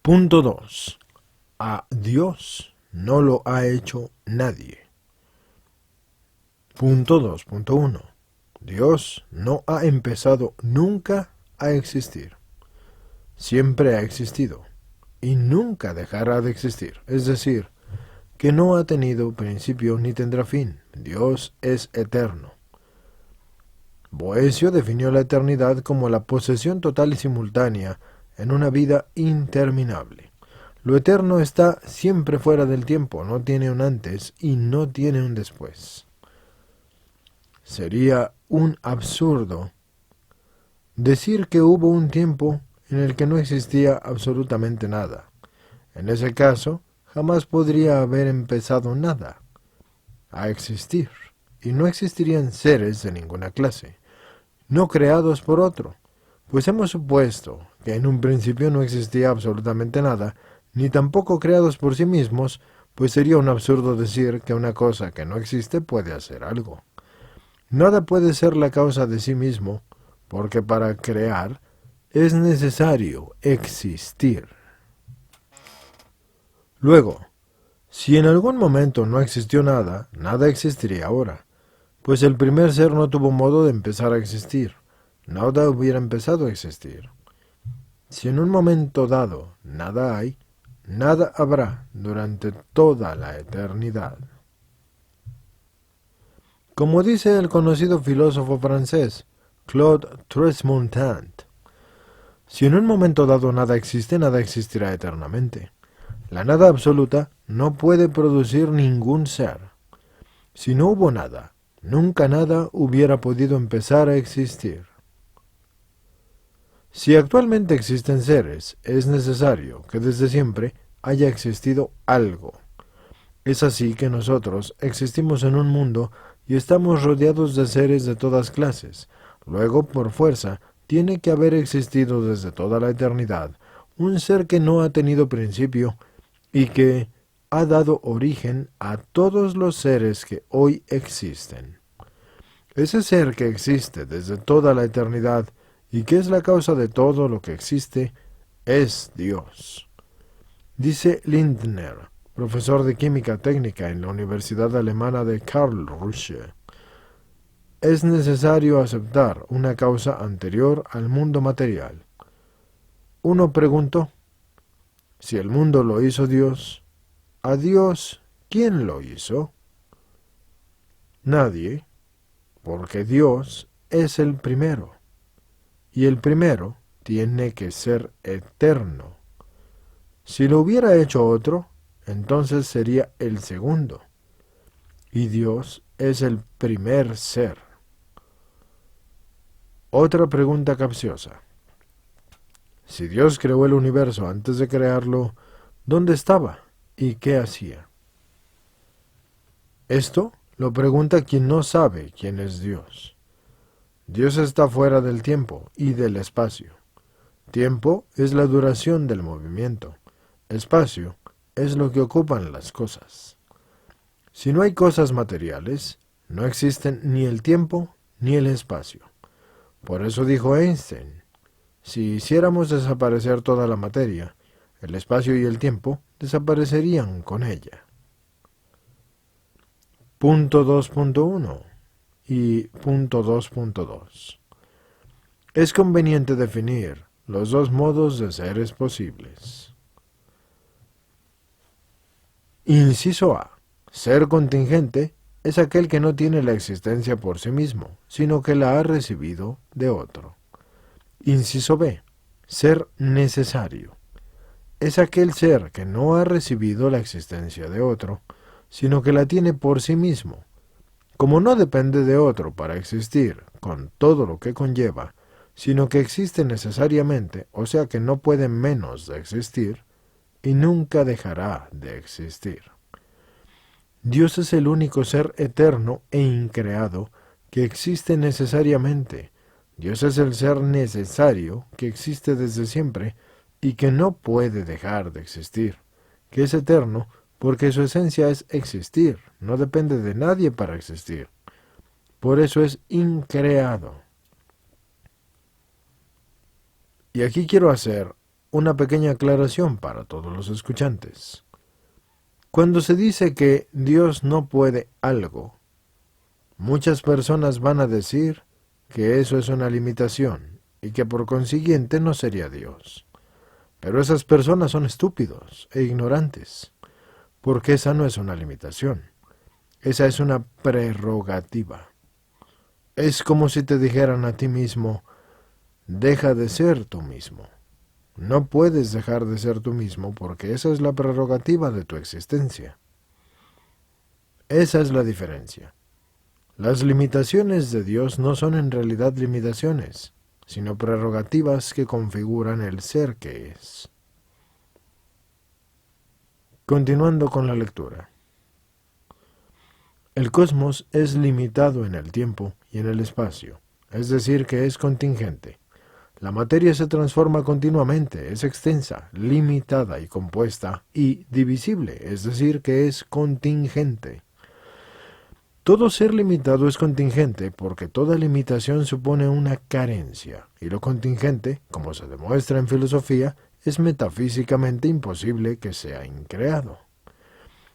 Punto 2. A Dios no lo ha hecho nadie. Punto 2.1. Dios no ha empezado nunca a existir. Siempre ha existido y nunca dejará de existir. Es decir, que no ha tenido principio ni tendrá fin. Dios es eterno. Boecio definió la eternidad como la posesión total y simultánea en una vida interminable. Lo eterno está siempre fuera del tiempo, no tiene un antes y no tiene un después. Sería un absurdo decir que hubo un tiempo en el que no existía absolutamente nada. En ese caso, jamás podría haber empezado nada a existir, y no existirían seres de ninguna clase, no creados por otro, pues hemos supuesto que en un principio no existía absolutamente nada, ni tampoco creados por sí mismos, pues sería un absurdo decir que una cosa que no existe puede hacer algo. Nada puede ser la causa de sí mismo, porque para crear es necesario existir. Luego, si en algún momento no existió nada, nada existiría ahora, pues el primer ser no tuvo modo de empezar a existir, nada hubiera empezado a existir. Si en un momento dado nada hay, nada habrá durante toda la eternidad. Como dice el conocido filósofo francés, Claude Tresmontant, si en un momento dado nada existe, nada existirá eternamente. La nada absoluta no puede producir ningún ser. Si no hubo nada, nunca nada hubiera podido empezar a existir. Si actualmente existen seres, es necesario que desde siempre haya existido algo. Es así que nosotros existimos en un mundo y estamos rodeados de seres de todas clases. Luego, por fuerza, tiene que haber existido desde toda la eternidad un ser que no ha tenido principio y que ha dado origen a todos los seres que hoy existen. Ese ser que existe desde toda la eternidad y que es la causa de todo lo que existe, es Dios. Dice Lindner, profesor de química técnica en la Universidad Alemana de Karlsruhe, es necesario aceptar una causa anterior al mundo material. Uno preguntó, si el mundo lo hizo Dios, ¿a Dios quién lo hizo? Nadie, porque Dios es el primero, y el primero tiene que ser eterno. Si lo hubiera hecho otro, entonces sería el segundo, y Dios es el primer ser. Otra pregunta capciosa. Si Dios creó el universo antes de crearlo, ¿dónde estaba y qué hacía? Esto lo pregunta quien no sabe quién es Dios. Dios está fuera del tiempo y del espacio. Tiempo es la duración del movimiento. Espacio es lo que ocupan las cosas. Si no hay cosas materiales, no existen ni el tiempo ni el espacio. Por eso dijo Einstein, si hiciéramos desaparecer toda la materia, el espacio y el tiempo desaparecerían con ella. Punto 2.1 y punto 2.2. Es conveniente definir los dos modos de seres posibles. Inciso A. Ser contingente es aquel que no tiene la existencia por sí mismo, sino que la ha recibido de otro. Inciso B. Ser necesario. Es aquel ser que no ha recibido la existencia de otro, sino que la tiene por sí mismo. Como no depende de otro para existir, con todo lo que conlleva, sino que existe necesariamente, o sea que no puede menos de existir, y nunca dejará de existir. Dios es el único ser eterno e increado que existe necesariamente. Dios es el ser necesario que existe desde siempre y que no puede dejar de existir, que es eterno porque su esencia es existir, no depende de nadie para existir. Por eso es increado. Y aquí quiero hacer una pequeña aclaración para todos los escuchantes. Cuando se dice que Dios no puede algo, muchas personas van a decir que eso es una limitación y que por consiguiente no sería Dios. Pero esas personas son estúpidos e ignorantes, porque esa no es una limitación, esa es una prerrogativa. Es como si te dijeran a ti mismo, deja de ser tú mismo. No puedes dejar de ser tú mismo porque esa es la prerrogativa de tu existencia. Esa es la diferencia. Las limitaciones de Dios no son en realidad limitaciones, sino prerrogativas que configuran el ser que es. Continuando con la lectura. El cosmos es limitado en el tiempo y en el espacio, es decir, que es contingente. La materia se transforma continuamente, es extensa, limitada y compuesta, y divisible, es decir, que es contingente. Todo ser limitado es contingente porque toda limitación supone una carencia, y lo contingente, como se demuestra en filosofía, es metafísicamente imposible que sea increado.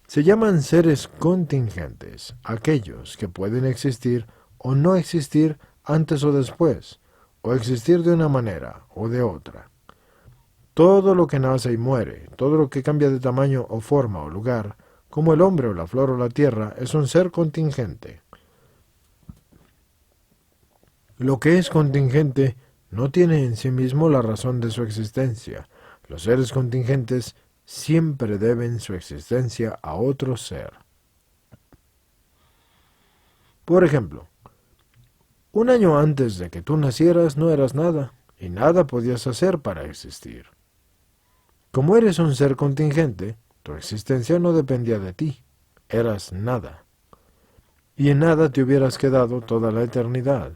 Se llaman seres contingentes, aquellos que pueden existir o no existir antes o después, o existir de una manera o de otra. Todo lo que nace y muere, todo lo que cambia de tamaño o forma o lugar, como el hombre o la flor o la tierra, es un ser contingente. Lo que es contingente no tiene en sí mismo la razón de su existencia. Los seres contingentes siempre deben su existencia a otro ser. Por ejemplo, un año antes de que tú nacieras no eras nada, y nada podías hacer para existir. Como eres un ser contingente, tu existencia no dependía de ti, eras nada. Y en nada te hubieras quedado toda la eternidad,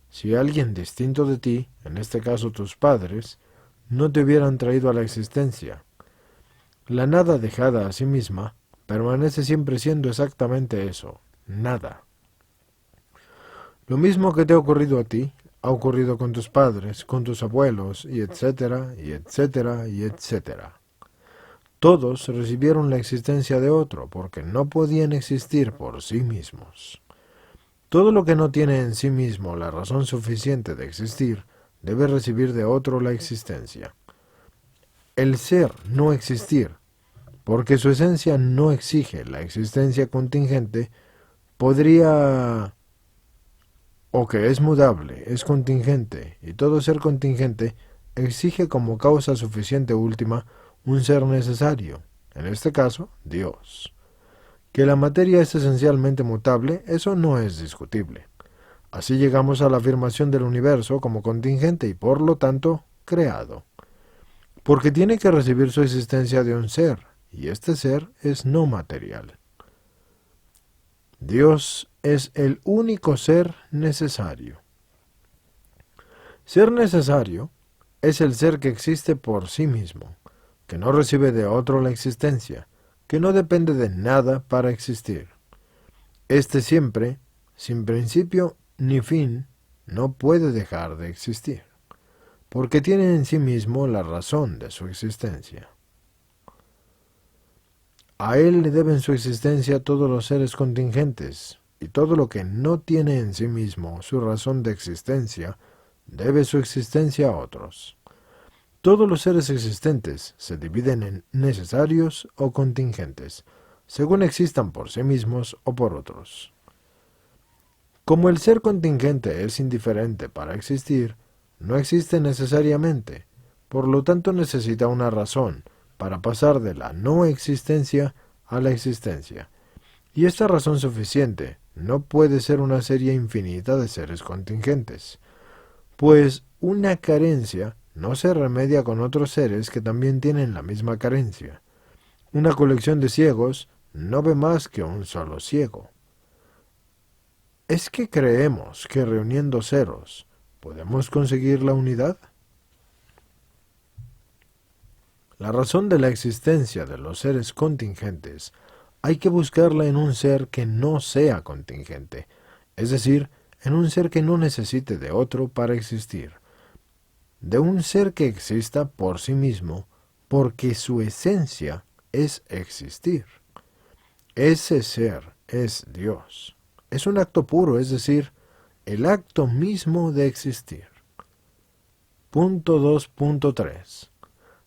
si alguien distinto de ti, en este caso tus padres, no te hubieran traído a la existencia. La nada dejada a sí misma permanece siempre siendo exactamente eso, nada. Lo mismo que te ha ocurrido a ti, ha ocurrido con tus padres, con tus abuelos, y etcétera, y etcétera, y etcétera. Todos recibieron la existencia de otro, porque no podían existir por sí mismos. Todo lo que no tiene en sí mismo la razón suficiente de existir, debe recibir de otro la existencia. El ser no existir, porque su esencia no exige la existencia contingente, podría, o que es mudable, es contingente, y todo ser contingente exige como causa suficiente última un ser necesario, en este caso, Dios. Que la materia es esencialmente mutable, eso no es discutible. Así llegamos a la afirmación del universo como contingente y por lo tanto creado. Porque tiene que recibir su existencia de un ser, y este ser es no material. Dios es el único ser necesario. Ser necesario es el ser que existe por sí mismo, que no recibe de otro la existencia, que no depende de nada para existir. Este siempre, sin principio ni fin, no puede dejar de existir, porque tiene en sí mismo la razón de su existencia. A él le deben su existencia todos los seres contingentes, y todo lo que no tiene en sí mismo su razón de existencia, debe su existencia a otros. Todos los seres existentes se dividen en necesarios o contingentes, según existan por sí mismos o por otros. Como el ser contingente es indiferente para existir, no existe necesariamente, por lo tanto necesita una razón para pasar de la no existencia a la existencia. Y esta razón suficiente no puede ser una serie infinita de seres contingentes, pues una carencia no se remedia con otros seres que también tienen la misma carencia. Una colección de ciegos no ve más que un solo ciego. ¿Es que creemos que reuniendo ceros podemos conseguir la unidad? La razón de la existencia de los seres contingentes hay que buscarla en un ser que no sea contingente, es decir, en un ser que no necesite de otro para existir. de un ser que exista por sí mismo, porque su esencia es existir. Ese ser es Dios. Es un acto puro, es decir, el acto mismo de existir. Punto 2.3.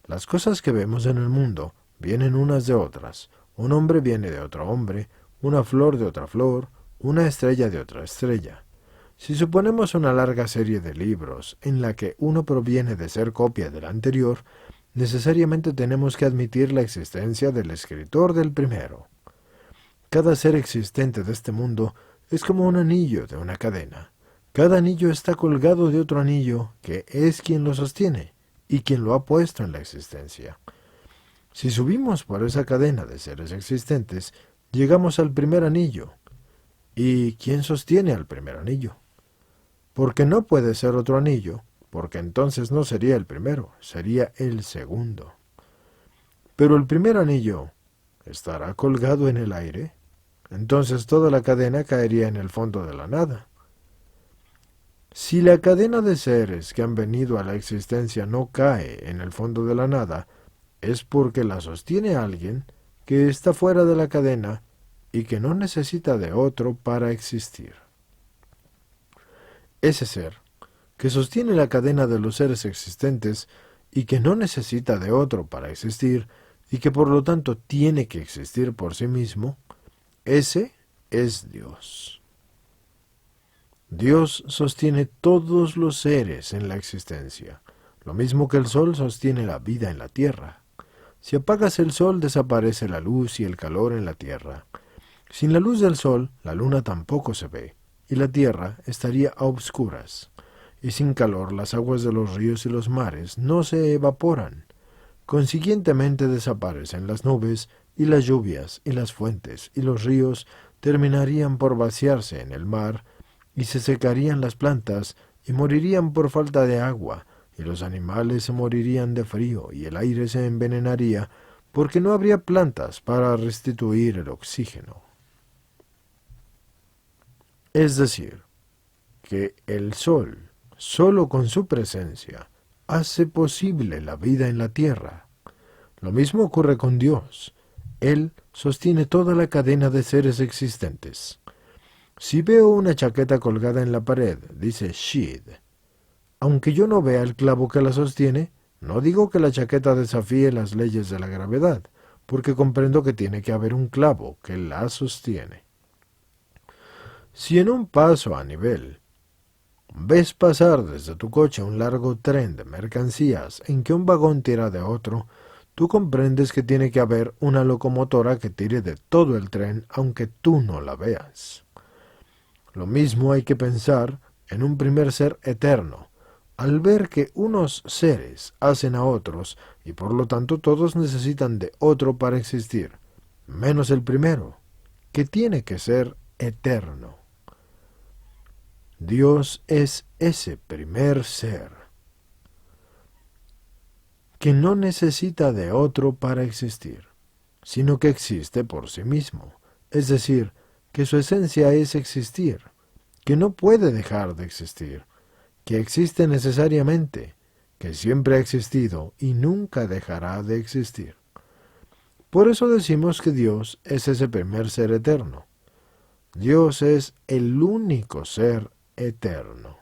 Las cosas que vemos en el mundo vienen unas de otras. Un hombre viene de otro hombre, una flor de otra flor, una estrella de otra estrella. Si suponemos una larga serie de libros en la que uno proviene de ser copia del anterior, necesariamente tenemos que admitir la existencia del escritor del primero. Cada ser existente de este mundo es como un anillo de una cadena. Cada anillo está colgado de otro anillo que es quien lo sostiene y quien lo ha puesto en la existencia. Si subimos por esa cadena de seres existentes, llegamos al primer anillo. ¿Y quién sostiene al primer anillo? Porque no puede ser otro anillo, porque entonces no sería el primero, sería el segundo. Pero el primer anillo estará colgado en el aire, entonces toda la cadena caería en el fondo de la nada. Si la cadena de seres que han venido a la existencia no cae en el fondo de la nada, es porque la sostiene alguien que está fuera de la cadena y que no necesita de otro para existir. Ese ser, que sostiene la cadena de los seres existentes y que no necesita de otro para existir y que por lo tanto tiene que existir por sí mismo, ese es Dios. Dios sostiene todos los seres en la existencia, lo mismo que el sol sostiene la vida en la tierra. Si apagas el sol, desaparece la luz y el calor en la tierra. Sin la luz del sol, la luna tampoco se ve, y la tierra estaría a obscuras. Y sin calor, las aguas de los ríos y los mares no se evaporan. Consiguientemente desaparecen las nubes, y las lluvias, y las fuentes, y los ríos terminarían por vaciarse en el mar, y se secarían las plantas, y morirían por falta de agua, y los animales se morirían de frío, y el aire se envenenaría, porque no habría plantas para restituir el oxígeno. Es decir, que el sol, solo con su presencia, hace posible la vida en la tierra. Lo mismo ocurre con Dios. Él sostiene toda la cadena de seres existentes. Si veo una chaqueta colgada en la pared, dice Shid, aunque yo no vea el clavo que la sostiene, no digo que la chaqueta desafíe las leyes de la gravedad, porque comprendo que tiene que haber un clavo que la sostiene. Si en un paso a nivel ves pasar desde tu coche un largo tren de mercancías en que un vagón tira de otro, tú comprendes que tiene que haber una locomotora que tire de todo el tren aunque tú no la veas. Lo mismo hay que pensar en un primer ser eterno, al ver que unos seres hacen a otros y por lo tanto todos necesitan de otro para existir, menos el primero, que tiene que ser eterno. Dios es ese primer ser, que no necesita de otro para existir, sino que existe por sí mismo, es decir, que su esencia es existir, que no puede dejar de existir, que existe necesariamente, que siempre ha existido y nunca dejará de existir. Por eso decimos que Dios es ese primer ser eterno. Dios es el único ser eterno.